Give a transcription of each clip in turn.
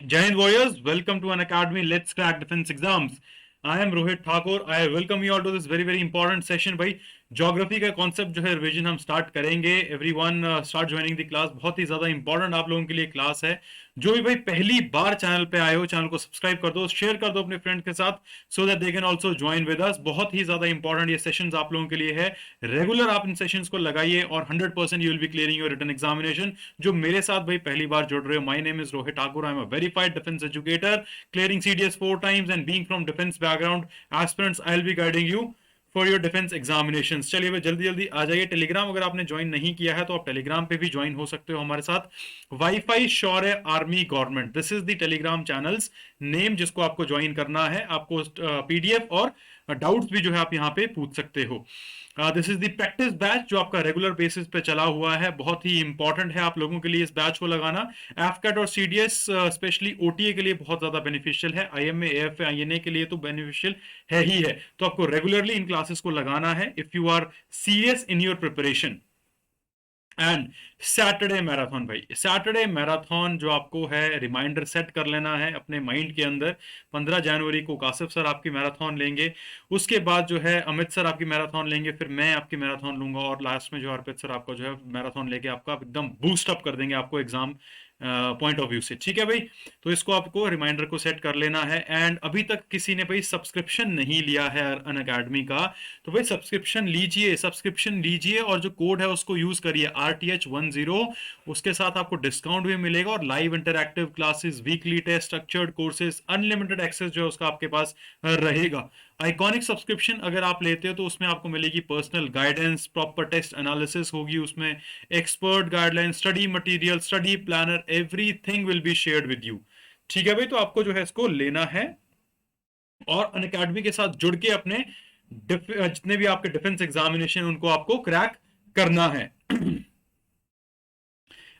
Giant Warriors, welcome to an academy. Let's crack defense exams. I am Rohit Thakur. I welcome you all to this very important session. भाई geography का concept जो है revision हम start करेंगे. Everyone start joining the class. बहुत ही ज्यादा important आप लोगों के लिए क्लास है. जो भी भाई पहली बार चैनल पे आए हो, चैनल को सब्सक्राइब कर दो, शेयर कर दो अपने फ्रेंड के साथ, so that they can also join with us. बहुत ही ज्यादा इंपॉर्टेंट ये सेशंस आप लोगों के लिए है. रेगुलर आप इन सेशंस को लगाइए और 100% you will be clearing your written examination. जो मेरे साथ भाई पहली बार जुड़ रहे हो, my name is Rohit Thakur. I am a verified defence educator, clearing CDS 4 times and being from defense background. Aspirants, I'll be guiding you for your defence examination. चलिए भाई जल्दी जल्दी आ जाइए. टेलीग्राम अगर आपने ज्वाइन नहीं किया है तो आप टेलीग्राम पे भी ज्वाइन हो सकते हो हमारे साथ. Wifi Shaurya army government, this is the Telegram channels name जिसको आपको ज्वाइन करना है. आपको पीडीएफ और डाउट्स भी जो है आप यहाँ पे पूछ सकते हो. This is the practice batch जो आपका रेगुलर बेसिस पे चला हुआ है. बहुत ही इंपॉर्टेंट है आप लोगों के लिए इस बैच को लगाना. एफकैट और सीडीएस स्पेशली ओटीए के लिए बहुत ज्यादा बेनिफिशियल है. आईएमए, एएफए, आईएनए के लिए तो बेनिफिशियल है ही है. तो आपको रेगुलरली इन क्लासेस को लगाना है if you are serious in your preparation. And Saturday marathon, भाई सैटरडे मैराथन जो आपको है रिमाइंडर सेट कर लेना है अपने माइंड के अंदर. 15 जनवरी को कासिफ सर आपकी मैराथन लेंगे. उसके बाद जो है अमित सर आपकी मैराथन लेंगे. फिर मैं आपकी मैराथन लूंगा और लास्ट में जो अर्पित सर आपको जो है मैराथन लेके आपका एकदम बूस्ट अप कर देंगे आपको एग्जाम पॉइंट ऑफ व्यू से. ठीक है भाई, तो इसको आपको रिमाइंडर को सेट कर लेना है. एंड अभी तक किसी ने भाई सब्सक्रिप्शन नहीं लिया है अन अकेडमी का, तो भाई सब्सक्रिप्शन लीजिए और जो कोड है उसको यूज करिए RTH10. उसके साथ आपको डिस्काउंट भी मिलेगा और live interactive classes, weekly test, structured courses, unlimited access जो है उसका आपके पास रहेगा. आइकॉनिक सब्सक्रिप्शन अगर आप लेते हो तो उसमें आपको मिलेगी personal guidance, proper test analysis होगी उसमें, expert guideline, study material, study planner, everything will be shared with you. ठीक है भाई, तो आपको जो है इसको लेना है और अन अकेडमी के साथ जुड़ के अपने जितने भी आपके डिफेंस एग्जामिनेशन उनको आपको क्रैक करना है.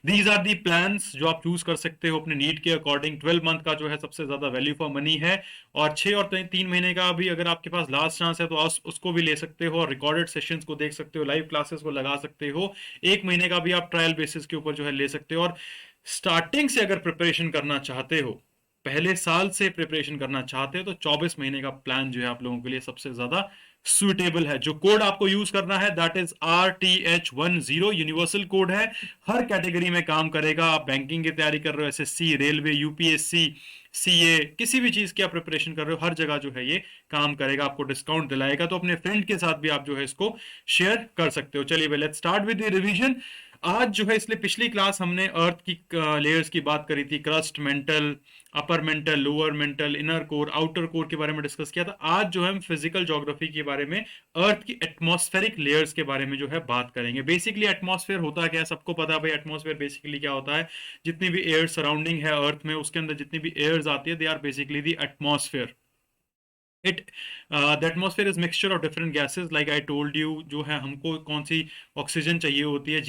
दीज आर दी प्लान्स जो आप चूज कर सकते हो अपने नीड के अकॉर्डिंग. 12 मंथ का जो है सबसे ज्यादा वैल्यू फॉर मनी है और 6 और 3 महीने का भी अगर आपके पास लास्ट चांस है तो आप उसको भी ले सकते हो और रिकॉर्डेड सेशंस को देख सकते हो, लाइव क्लासेस को लगा सकते हो. 1 महीने का भी आप ट्रायल बेसिस के ऊपर जो है ले सकते हो. और स्टार्टिंग से अगर प्रिपरेशन करना चाहते हो, पहले साल से प्रिपरेशन करना चाहते हो, तो 24 महीने का प्लान जो है आप लोगों के लिए सबसे ज्यादा सुटेबल है. जो कोड आपको यूज करना है that is RTH10, universal code है, हर कैटेगरी में काम करेगा. आप बैंकिंग की तैयारी कर रहे हो, एसएससी, रेलवे, यूपीएससी, सीए, किसी भी चीज की आप प्रिपरेशन कर रहे हो, हर जगह जो है ये काम करेगा, आपको डिस्काउंट दिलाएगा. तो अपने फ्रेंड के साथ भी आप जो है इसको शेयर कर सकते हो. चलिए let's start with the revision. आज जो है, इसलिए पिछली क्लास हमने अर्थ की लेयर्स की बात करी थी, crust, mental, upper mantle, lower mental, inner core, outer core के बारे में डिस्कस किया था. आज जो है हम फिजिकल ज्योग्राफी के बारे में अर्थ की एटमॉस्फेरिक लेयर्स के बारे में जो है बात करेंगे. बेसिकली एटमॉस्फेयर होता क्या है सबको पता है भाई. एटमॉस्फेयर बेसिकली क्या होता है, जितनी भी एयर सराउंडिंग है अर्थ में उसके अंदर जितनी भी एयर्स आती है, they are basically the atmosphere. It the atmosphere is mixture of different gases like I told you. जो है हमको कौन सी ऑक्सीजन चाहिए होती है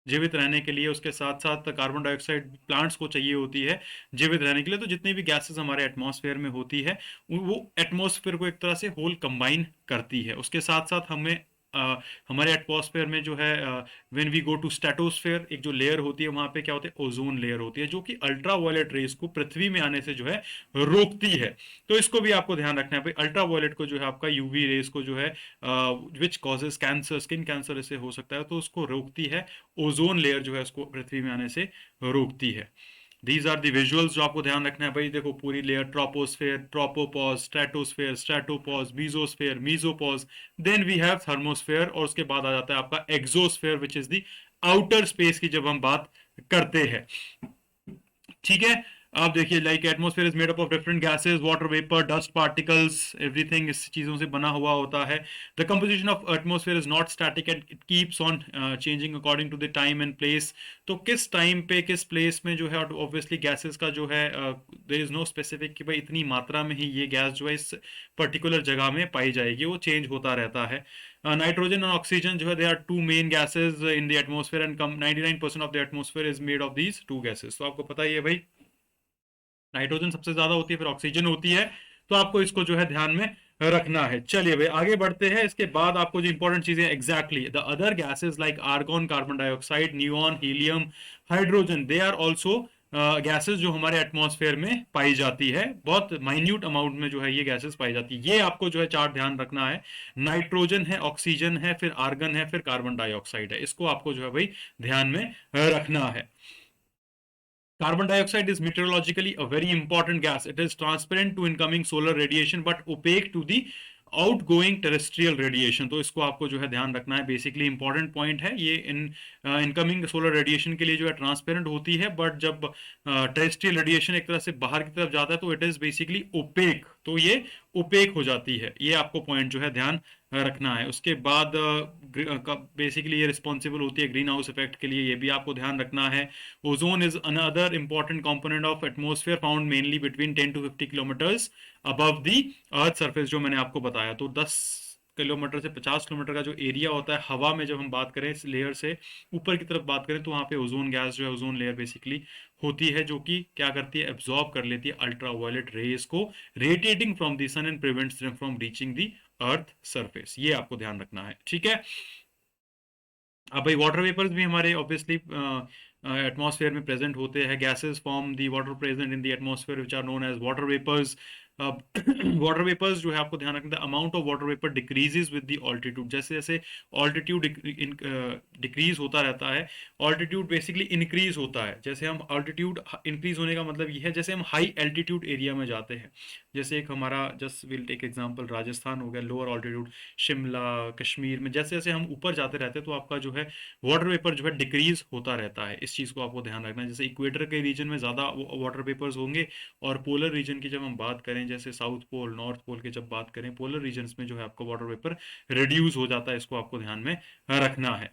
जीवित रहने के लिए, उसके साथ साथ कार्बन डाइऑक्साइड प्लांट्स को चाहिए होती है जीवित रहने के लिए. तो जितनी भी गैसेस हमारे एटमॉस्फेयर में होती है वो एटमॉस्फेयर को एक तरह से होल कंबाइन करती है. उसके साथ साथ हमारे एटमॉस्फेयर में जो है when we go to stratosphere, एक जो लेयर होती है वहां पे क्या होता है, ओजोन लेयर होती है, जो कि अल्ट्रा वायलेट रेस को पृथ्वी में आने से जो है रोकती है. तो इसको भी आपको ध्यान रखना है भाई. अल्ट्रा वायलेट को जो है आपका यूवी रेस को जो है which causes cancer, skin cancer इससे हो सकता है, तो उसको रोकती है. ओजोन लेयर जो है उसको पृथ्वी में आने से रोकती है. दीज आर दी विजुअल्स जो आपको ध्यान रखना है भाई. देखो पूरी layer, troposphere, tropopause, stratosphere, stratopause, mesosphere, mesopause, then we have thermosphere और उसके बाद आ जाता है आपका exosphere which is the outer space की जब हम बात करते हैं. ठीक है, आप देखिए like atmosphere is made up of different gases, water vapour, dust particles, everything इस चीजों से बना हुआ होता है. The composition of atmosphere is not static and it keeps on changing according to the time and place. तो किस time पे किस प्लेस में जो है ऑब्वियसली गैसेस का जो है देयर इज नो स्पेसिफिक कि भाई इतनी मात्रा में ही ये गैस जो है इस पर्टिकुलर जगह में पाई जाएगी, वो चेंज होता रहता है. नाइट्रोजन और ऑक्सीजन जो है they are two main gases in the atmosphere and 99% of the atmosphere is made of these two gases. तो आपको पता ही है भाई, नाइट्रोजन सबसे ज्यादा होती है, फिर ऑक्सीजन होती है. तो आपको इसको जो है ध्यान में रखना है. चलिए भाई आगे बढ़ते हैं. इसके बाद आपको जो इंपॉर्टेंट चीजें exactly the other gases like argon, carbon dioxide, neon, helium, hydrogen, they are also gases जो हमारे एटमॉस्फेयर में पाई जाती है, बहुत माइन्यूट अमाउंट में जो है ये गैसेस पाई जाती है। ये आपको जो है चार्ट ध्यान रखना है। नाइट्रोजन है, ऑक्सीजन है, फिर आर्गन है, फिर कार्बन डाइऑक्साइड है। इसको आपको जो है भाई ध्यान में रखना है। Carbon dioxide is meteorologically a very important gas. It is transparent to incoming solar radiation but opaque to the outgoing terrestrial radiation. तो इसको आपको जो है ध्यान रखना है, बेसिकली इंपॉर्टेंट पॉइंट है ये। इनकमिंग सोलर रेडिएशन के लिए जो है ट्रांसपेरेंट होती है, बट जब टेरेस्ट्रियल रेडिएशन एक तरह से बाहर की तरफ जाता है तो इट इज बेसिकली ओपेक, तो ये ओपेक हो जाती है। ये आपको पॉइंट जो है ध्यान रखना है। उसके बाद बेसिकली ये रिस्पॉन्सिबल होती है ग्रीन हाउस इफेक्ट के लिए, ये भी आपको ध्यान रखना है। Ozone is another important component of atmosphere found mainly between 10 to 50 kilometres above the earth surface, जो मैंने आपको बताया। तो 10 किलोमीटर से 50 किलोमीटर का जो एरिया होता है हवा में, जब हम बात करें इस लेयर से ऊपर की तरफ बात करें, तो वहाँ पे ओजोन गैस जो है, ओजोन लेयर बेसिकली होती है, जो कि क्या करती है, एब्जॉर्ब कर लेती है अल्ट्रा वायलेट रेज को radiating from the sun and prevents them from reaching the earth surface. ये आपको ध्यान रखना है, ठीक है। अब भाई वाटर वेपर्स भी हमारे ऑब्वियसली एटमॉस्फेयर में प्रेजेंट होते हैं। Gases form the water present in the atmosphere which are known as water vapours. Water vapours जो है आपको ध्यान रखना है, amount of water vapour decreases with the altitude. जैसे जैसे ऑल्टीट्यूड डिक्रीज होता रहता है, ऑल्टीट्यूड बेसिकली इंक्रीज होता है। जैसे हम ऑल्टीट्यूड इंक्रीज होने का मतलब ये है, जैसे हम हाई एल्टीट्यूड एरिया में जाते हैं, जैसे एक हमारा just will take example Rajasthan हो गया, लोअर ऑल्टीट्यूड, शिमला, कश्मीर में जैसे जैसे हम ऊपर जाते रहते हैं तो आपका जो है वाटर वेपर जो है डिक्रीज होता रहता है। इस चीज़ को आपको ध्यान रखना है। जैसे इक्वेटर के रीजन में ज़्यादा वाटर वेपर्स होंगे, और पोलर रीजन की जब हम बात करें, जैसे साउथ पोल, नॉर्थ पोल की जब बात करें, पोलर रीजन्स में जो है आपका वाटर वेपर रिड्यूस हो जाता है। इसको आपको ध्यान में रखना है।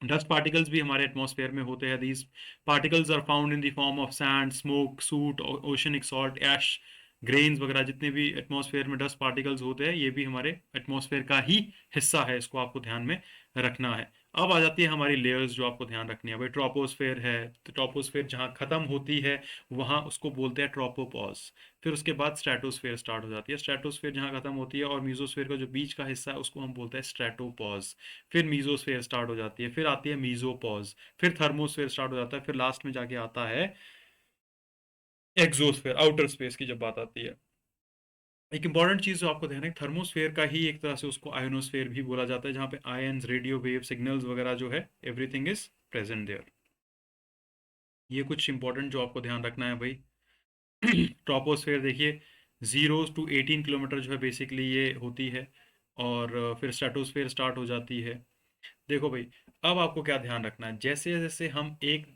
डस्ट पार्टिकल्स भी हमारे एटमॉस्फेयर में होते हैं। These particles are found in the form of sand, smoke, soot, oceanic salt, ash, grains वगैरह। जितने भी एटमॉस्फेयर में डस्ट पार्टिकल्स होते हैं, ये भी हमारे एटमॉस्फेयर का ही हिस्सा है। इसको आपको ध्यान में रखना है। अब आ जाती है हमारी लेयर्स, जो आपको ध्यान रखनी है भाई। ट्रोपोस्फेयर है, तो ट्रोपोस्फेयर जहाँ खत्म होती है वहाँ उसको बोलते हैं ट्रोपोपॉज। फिर उसके बाद स्ट्रेटोस्फेयर स्टार्ट हो जाती है। स्ट्रेटोस्फेयर जहाँ खत्म होती है, और मीजोस्फेयर का जो बीच का हिस्सा है उसको हम बोलते हैं स्ट्रेटोपॉज। फिर मीजोस्फेयर स्टार्ट हो जाती है, फिर आती है मीजोपॉज, फिर थर्मोस्फेयर स्टार्ट हो जाता है, फिर लास्ट में जाके आता है एक्सोस्फेयर, आउटर स्पेस की जब बात आती है। एक इंपॉर्टेंट चीज जो आपको ध्यान है, थर्मोस्फेयर का ही एक तरह से उसको आयोनोस्फेयर भी बोला जाता है, जहाँ पे आयंस, रेडियो वेव, सिग्नल्स वगैरह जो है, एवरीथिंग इज प्रेजेंट देयर। ये कुछ इंपॉर्टेंट जो आपको ध्यान रखना है भाई। ट्रोपोस्फेयर देखिए, 0 to 18 किलोमीटर जो है बेसिकली ये होती है, और फिर स्ट्रेटोस्फेयर स्टार्ट हो जाती है। देखो भाई, अब आपको क्या ध्यान रखना है, जैसे जैसे हम एक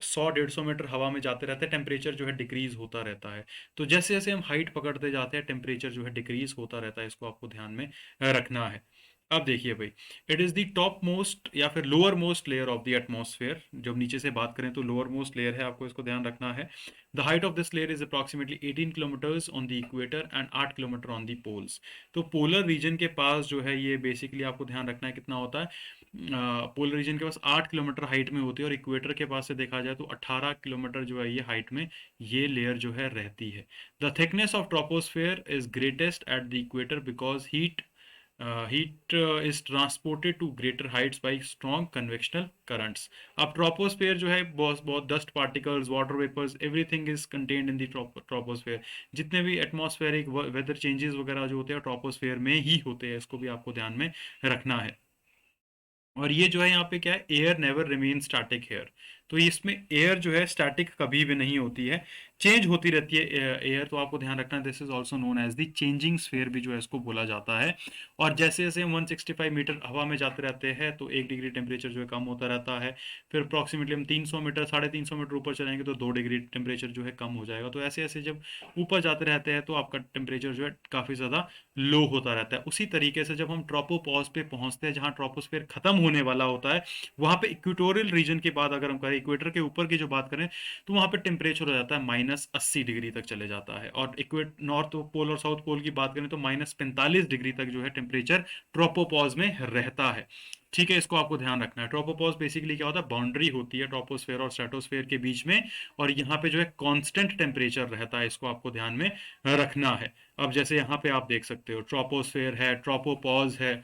100-150 मीटर हवा में जाते रहते हैं, टेम्परेचर जो है डिक्रीज होता रहता है। तो जैसे जैसे हम हाइट पकड़ते जाते हैं, टेम्परेचर जो है डिक्रीज होता रहता है। इसको आपको ध्यान में रखना है। अब देखिए भाई, it is the top most या फिर lower most layer of the atmosphere. जब नीचे से बात करें तो लोअर मोस्ट लेयर है, आपको इसको ध्यान रखना है। The height of this layer is approximately 18 kilometres on the equator and 8 kilometre on the poles. तो पोलर रीजन के पास जो है ये बेसिकली आपको ध्यान रखना है कितना होता है। पोलर रीजन के पास 8 किलोमीटर हाइट में होती है, और इक्वेटर के पास से देखा जाए तो 18 किलोमीटर जो है ये हाइट में ये लेयर जो है रहती है। The thickness of troposphere is greatest at the equator because heat is transported to greater heights by strong convectional currents. अब ट्रोपोस्फेयर जो है बहुत बहुत dust particles, water vapours, everything is contained in the troposphere. जितने भी atmospheric weather changes वगैरह जो होते हैं ट्रोपोस्फेयर में ही होते हैं। इसको भी आपको ध्यान में रखना है। और ये जो है यहाँ पे क्या है, air never remain static here. तो इसमें एयर जो है स्टैटिक कभी भी नहीं होती है, चेंज होती रहती है एयर। तो आपको ध्यान रखना है, this is also known as the changing sphere भी जो है इसको बोला जाता है। और जैसे जैसे हम 165 मीटर हवा में जाते रहते हैं तो 1 डिग्री टेम्परेचर जो है कम होता रहता है। फिर अप्रॉक्सीमेटली हम 300 मीटर, 350 मीटर ऊपर चलेंगे तो 2 डिग्री टेम्परेचर जो है कम हो जाएगा। तो ऐसे ऐसे जब ऊपर जाते रहते हैं तो आपका टेम्परेचर जो है काफ़ी ज़्यादा लो होता रहता है। उसी तरीके से जब हम ट्रोपोपॉज पे पहुंचते हैं, जहां ट्रोपोस्फेयर खत्म होने वाला होता है, वहां पे इक्वेटोरियल रीजन की बात अगर हम करें, इक्वेटर के ऊपर की जो बात करें, तो वहां पे टेम्परेचर हो जाता है -80 डिग्री तक चले जाता है। और इक्वेट नॉर्थ पोल और साउथ पोल की बात करें तो -45 डिग्री तक जो है टेम्परेचर ट्रोपोपॉज में रहता है। ठीक है, इसको आपको ध्यान रखना है। ट्रोपोपॉज बेसिकली क्या होता है, बाउंड्री होती है ट्रोपोस्फेयर और स्ट्रेटोस्फेयर के बीच में, और यहाँ पे जो है कांस्टेंट टेम्परेचर रहता है। इसको आपको ध्यान में रखना है। अब जैसे यहाँ पे आप देख सकते हो, ट्रोपोस्फेयर है, ट्रोपोपॉज है,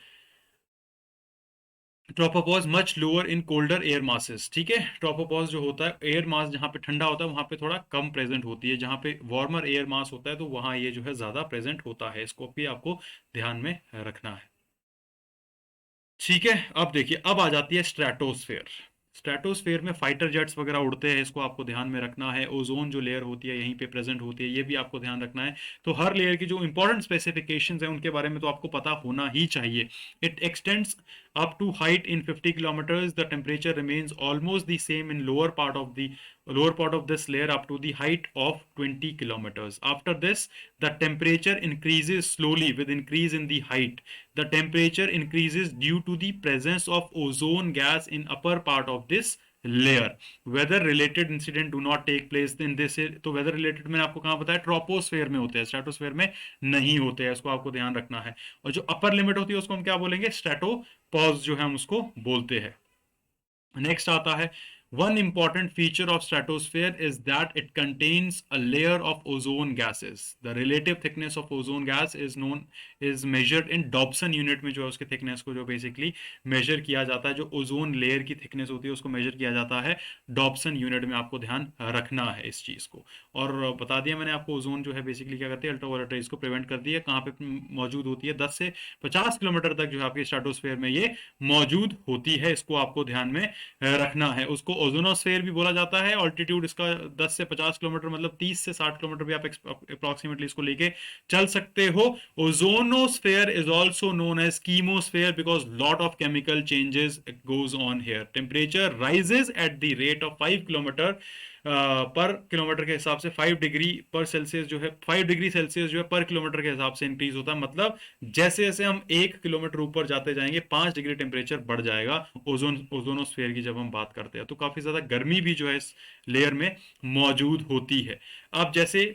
tropopause much lower in colder air masses, ठीक है। ट्रोपोपॉज जो होता है, एयर मास जहाँ पे ठंडा होता है वहाँ पे थोड़ा कम प्रेजेंट होती है, जहाँ पे वार्मर एयर मास होता है तो वहाँ ये जो है ज़्यादा प्रेजेंट होता है। इसको भी आपको ध्यान में रखना है, ठीक है। अब देखिए, अब आ जाती है स्ट्रेटोस्फेयर। स्ट्रेटोस्फेयर में फाइटर जेट्स वगैरह उड़ते हैं, इसको आपको ध्यान में रखना है। ओजोन जो लेयर होती है यहीं पे प्रेजेंट होती है, ये भी आपको ध्यान रखना है। तो हर लेयर की जो इंपॉर्टेंट स्पेसिफिकेशंस हैं उनके बारे में तो आपको पता होना ही चाहिए। It extends up to height in 50 kilometers. The temperature remains almost the same in lower part of this layer up to the height of 20 kilometers. After this, the temperature increases slowly with increase in the height. The temperature increases due to the presence of ozone gas in upper part of this layer. Weather related incident do not take place in this. तो weather related मैंने आपको कहाँ बताया, troposphere में होते हैं, stratosphere में नहीं होते हैं, इसको आपको ध्यान रखना है। और जो अपर लिमिट होती है उसको हम क्या बोलेंगे, स्ट्रेटोपॉज जो है हम उसको बोलते हैं। नेक्स्ट आता है, one important feature of stratosphere is that it contains a layer of ozone gases. The relative thickness of ozone gas is measured in Dobson unit में जो है उसके thickness को जो basically measure किया जाता है, जो ozone layer की thickness होती है उसको measure किया जाता है Dobson unit में। आपको ध्यान रखना है इस चीज को। और बता दिया मैंने आपको, ओजोन जो है बेसिकली क्या करती है, अल्ट्रावायलेट रेज को प्रिवेंट करती है। कहाँ पे मौजूद होती है, 10 से 50 किलोमीटर तक जो है आपके स्ट्रेटोस्फेयर में ये मौजूद होती है, इसको आपको ध्यान में रखना है। उसको ओजोनोस्फेयर भी बोला जाता है। ऑल्टीट्यूड इसका 10 से 50 किलोमीटर, मतलब 30 से 60 किलोमीटर भी आप अप्रोक्सीमेटली इसको लेके चल सकते हो। Ozonosphere is also known as chemosphere because lot of chemical changes goes on here. Temperature rises at the rate of 5 kilometre per kilometre के हिसाब से 5 डिग्री पर सेल्सियस जो है, 5 डिग्री सेल्सियस जो है पर किलोमीटर के हिसाब से इंक्रीज होता है। मतलब जैसे जैसे हम 1 किलोमीटर ऊपर जाते जाएंगे 5 डिग्री टेम्परेचर बढ़ जाएगा ओजोनोस्फेयर की जब हम बात करते हैं। तो काफी ज्यादा गर्मी भी जो है इस लेयर में मौजूद होती है। अब जैसे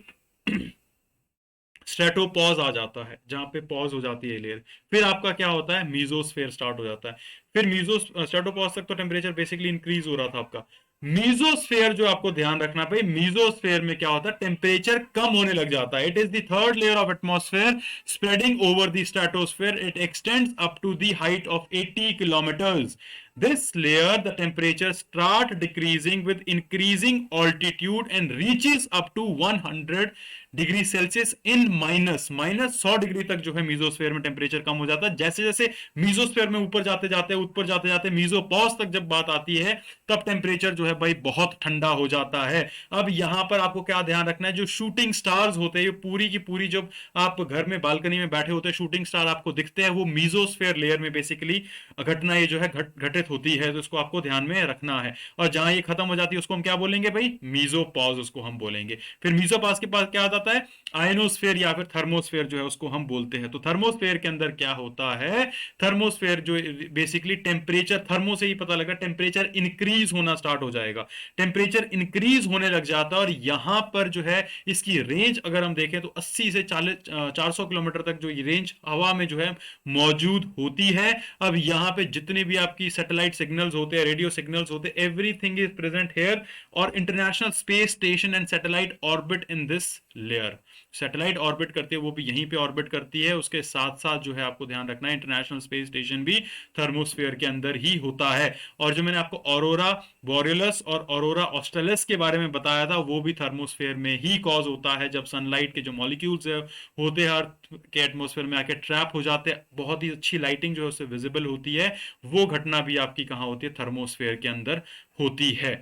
स्ट्रेटोपॉज आ जाता है, जहां पे पॉज हो जाती है लेयर, फिर आपका क्या होता है, मीजोस्फेयर स्टार्ट हो जाता है। फिर मीजो स्ट्रेटोपॉज तक तो टेम्परेचर बेसिकली इंक्रीज हो रहा था आपका। मीजोस्फेयर जो आपको ध्यान रखना भाई, मीजोस्फेयर में क्या होता है, टेम्परेचर कम होने लग जाता है। It is the third layer of atmosphere spreading over the stratosphere. It extends up to the height of 80 kilometres. This layer, the temperature start decreasing with increasing altitude and reaches up to 100 degree Celsius in -100 degree तक जो है mesosphere में temperature कम हो जाता है। जैसे जैसे mesosphere में ऊपर जाते जाते मीजोपॉज तक जब बात आती है, तब टेम्परेचर जो है भाई बहुत ठंडा हो जाता है। अब यहां पर आपको क्या ध्यान रखना है, जो शूटिंग स्टार्स होते हैं, पूरी की पूरी जब आप घर में बालकनी में बैठे होते हैं, शूटिंग स्टार आपको दिखते हैं, वो मीजोस्फेयर लेयर में बेसिकली घटना ये जो है घटित होती है। तो इसको आपको ध्यान में रखना है। और जहां ये खत्म हो जाती है उसको हम क्या बोलेंगे भाई, मीजोपॉज उसको हम बोलेंगे। फिर मीजोपॉज के पास क्या आता है, आयनोस्फेयर या फिर थर्मोस्फेयर जो है उसको हम बोलते हैं। तो थर्मोस्फेयर के अंदर क्या होता है, थर्मोस्फेयर जो बेसिकली टेम्परेचर, थर्मो से ही पता लगा, टेम्परेचर इंक्रीज होना स्टार्ट हो जाएगा। टेम्परेचर इंक्रीज होने लग जाता है और यहां पर जो है इसकी रेंज अगर हम देखें तो 80 से 400 किलोमीटर तक जो ये रेंज हवा में जो है मौजूद होती है। अब यहां पे जितने भी आपकी सैटेलाइट सिग्नल्स होते हैं, रेडियो सिग्नल्स होते हैं, एवरीथिंग इज प्रेजेंट हेयर। और international space station and satellite orbit in this layer. Satellite orbit करती है वो भी यहीं पे ऑर्बिट करती है। उसके साथ साथ जो है आपको ध्यान रखना है, इंटरनेशनल स्पेस स्टेशन भी थर्मोस्फेयर के अंदर ही होता है। और जो मैंने आपको ऑरोरा बोरियलस और ऑरोरा ऑस्ट्रेलिस के बारे में बताया था, वो भी थर्मोस्फेयर में ही कॉज होता है, जब सनलाइट के जो मॉलिक्यूल्स होते हैं अर्थ के एटमोस्फेयर में आके ट्रैप हो जाते हैं, बहुत ही अच्छी लाइटिंग जो है उससे विजिबल होती है, वो घटना भी आपकी कहाँ होती है, थर्मोस्फेयर के अंदर होती है।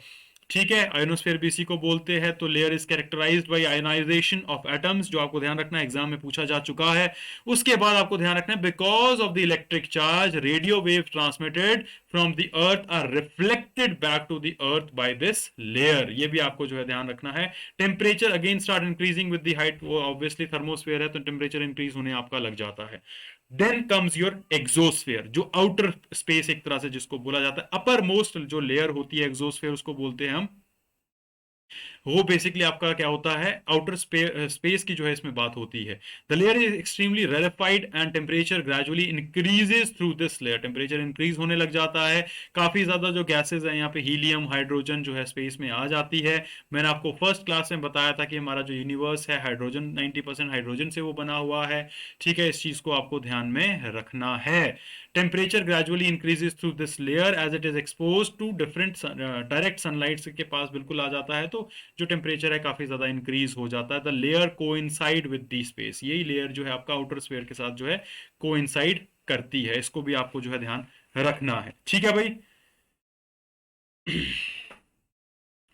ठीक है, आयोनोस्फेयर भी इसी को बोलते हैं। तो layer is characterised by ionisation of atoms, जो आपको ध्यान रखना है, एग्जाम में पूछा जा चुका है। उसके बाद आपको ध्यान रखना है, because of the electric charge radio wave transmitted from the earth are reflected back to the earth by this layer. ये भी आपको जो है ध्यान रखना है। Temperature again start increasing with the height, वो ऑब्वियसली थर्मोस्फेयर है तो टेम्परेचर इंक्रीज होने आपका लग जाता है। देन कम्स योर एक्सोस्फेयर, जो आउटर स्पेस एक तरह से जिसको बोला जाता है, अपर मोस्ट जो लेयर होती है एक्सोस्फेयर उसको बोलते हैं हम। वो बेसिकली आपका क्या होता है, आउटर स्पेस की जो है इसमें बात होती है। The layer is extremely rarefied and temperature gradually increases through this layer, temperature increase होने लग जाता है, काफी ज्यादा जो गैसेज है यहाँ पे हीलियम हाइड्रोजन जो है स्पेस में आ जाती है। मैंने आपको फर्स्ट क्लास में बताया था कि हमारा जो यूनिवर्स है हाइड्रोजन 90% हाइड्रोजन से वो बना हुआ है। ठीक है, इस चीज को आपको ध्यान में रखना है। Temperature gradually increases through this layer as it is expose to different direct sunlight के पास बिल्कुल आ जाता है, तो जो टेम्परेचर है काफी ज्यादा इंक्रीज हो जाता है। The layer coincide with the space, यही लेयर जो है आपका आउटर स्फीयर के साथ जो है कोइंसाइड करती है, इसको भी आपको जो है ध्यान रखना है। ठीक है भाई।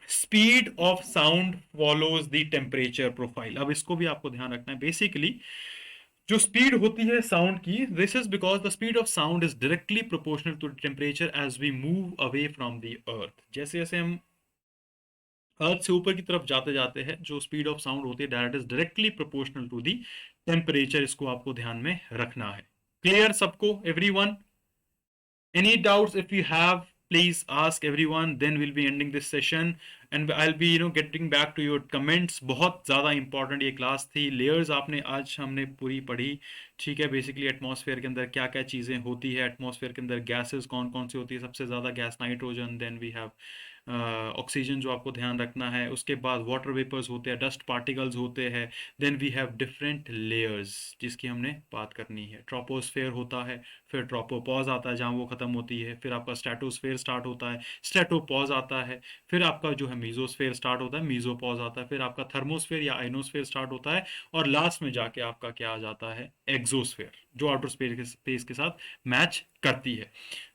Speed of sound follows the temperature profile, अब इसको भी आपको ध्यान रखना है। बेसिकली जो स्पीड होती है साउंड की, this is because the speed of sound is directly proportional to temperature as we move away from the earth. जैसे जैसे हम अर्थ से ऊपर की तरफ जाते जाते हैं, जो स्पीड ऑफ साउंड होती है that is directly proportional to the temperature, इसको आपको ध्यान में रखना है। क्लियर सबको, everyone? Any doubts if you have, please ask everyone. Then we'll be ending this session and I'll be getting back to your comments. बहुत ज़्यादा important ये क्लास थी। लेयर्स आपने आज हमने पूरी पढ़ी। ठीक है, बेसिकली एटमॉस्फेयर के अंदर क्या क्या चीज़ें होती है, एटमॉस्फेयर के अंदर गैसेस कौन कौन सी होती है, सबसे ज़्यादा gas nitrogen, then we have oxygen जो आपको ध्यान रखना है। उसके बाद वाटर वेपर्स होते हैं, डस्ट पार्टिकल्स होते हैं, then we have different layers जिसकी हमने बात करनी है। ट्रोपोस्फेयर होता है, फिर ट्रोपोपॉज आता है जहाँ वो खत्म होती है, फिर आपका स्ट्रेटोस्फेयर स्टार्ट होता है, स्ट्रेटोपॉज आता है, फिर आपका जो है मीजोस्फेयर स्टार्ट होता है, मीजोपॉज आता है, फिर आपका थर्मोस्फेयर या आइनोस्फेयर स्टार्ट होता है, और लास्ट में जाके आपका क्या आ जाता है, एग्जोस्फेयर, जो आउटर स्पेस के साथ मैच करती है।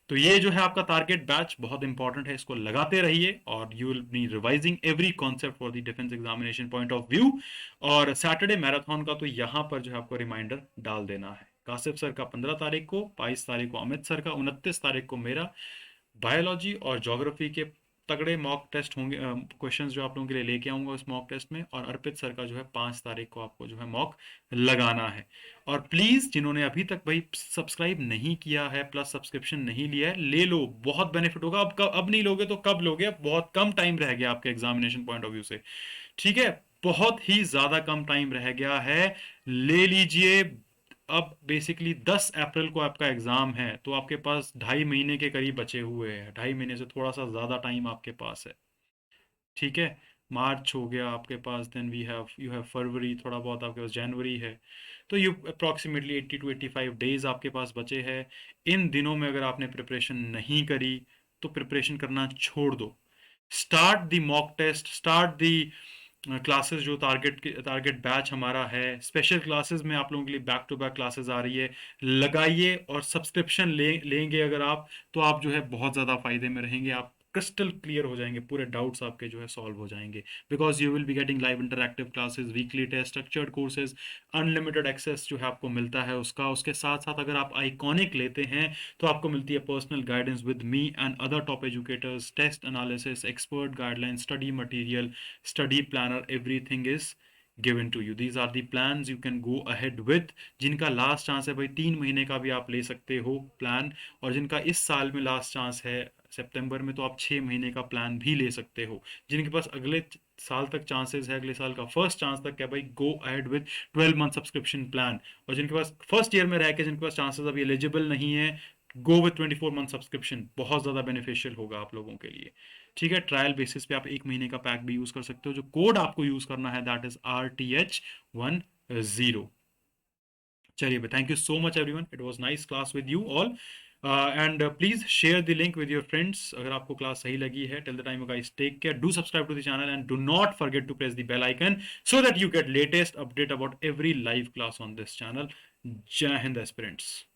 तो ये जो है आपका टारगेट बैच बहुत इंपॉर्टेंट है, इसको लगाते रहिए और you will B revising every concept for the defence examination point of view. और सैटरडे मैराथन का तो यहाँ पर जो है आपको रिमाइंडर डाल देना है। कासिफ सर का 15 तारीख को, 22 तारीख को अमित सर का, 29 तारीख को मेरा, बायोलॉजी और ज्योग्राफी के तगड़े मॉक टेस्ट होंगे, क्वेश्चंस जो आप लोगों के लिए लेके आऊंगा उस मॉक टेस्ट में। और अर्पित सर का जो है 5 तारीख को आपको जो है मॉक लगाना है। और प्लीज जिन्होंने अभी तक भाई सब्सक्राइब नहीं किया है, प्लस सब्सक्रिप्शन नहीं लिया है, ले लो, बहुत बेनिफिट होगा। अब नहीं लोगे तो कब लोगे, अब बहुत कम टाइम रह गया आपके एग्जामिनेशन पॉइंट ऑफ व्यू से। ठीक है, बहुत ही ज्यादा कम टाइम रह गया है, ले लीजिए। अब बेसिकली 10 अप्रैल को आपका एग्जाम है, तो आपके पास 2.5 महीने के करीब बचे हुए हैं, 2.5 महीने से थोड़ा सा ज्यादा टाइम आपके पास है। ठीक है, मार्च हो गया आपके पास, then we have you have February, थोड़ा बहुत आपके पास जनवरी है, तो यू अप्रॉक्सीमेटली 80 to 85 डेज आपके पास बचे हैं। इन दिनों में अगर आपने प्रिपरेशन नहीं करी तो प्रिपरेशन करना छोड़ दो। Start the mock test, start the classes, जो टारगेट बैच हमारा है, स्पेशल क्लासेस में आप लोगों के लिए बैक टू बैक क्लासेस आ रही है, लगाइए। और सब्सक्रिप्शन लेंगे अगर आप, तो आप जो है बहुत ज़्यादा फायदे में रहेंगे, आप क्रिस्टल क्लियर हो जाएंगे, पूरे डाउट्स आपके जो है सॉल्व हो जाएंगे। Because you will be getting live interactive classes, weekly test, structured courses, unlimited access जो है आपको मिलता है उसका। उसके साथ साथ अगर आप आइकॉनिक लेते हैं तो आपको मिलती है personal guidance with me and other top educators, test analysis, expert guideline, study material, study planner, everything is given to you. These are the plans you can go ahead with। जिनका last chance है भाई 3 महीने का भी आप ले सकते हो प्लान, और जिनका इस साल में लास्ट चांस है सितंबर में, तो आप 6 महीने का प्लान भी ले सकते हो। जिनके पास अगले साल तक चांसेस है, अगले साल का फर्स्ट चांस तक, क्या भाई go ahead with 12 month subscription plan. और जिनके पास फर्स्ट ईयर में रह के जिनके पास चांसेस अभी एलिजिबल नहीं है, गो विद 24 मंथ सब्सक्रिप्शन, बहुत ज़्यादा बेनिफिशियल होगा आप लोगों के लिए। ठीक है, ट्रायल बेसिस पे आप 1 महीने का पैक भी यूज कर सकते हो। जो कोड आपको यूज करना है दैट इज RTH10। चलिए, thank you so much everyone, it was nice class with you all. And please share the link with your friends अगर आपको क्लास सही लगी है। Till the time guys, take care, do subscribe to the channel and do not forget to press the bell icon so that you get latest update about every live class on this channel. जय Hind aspirants.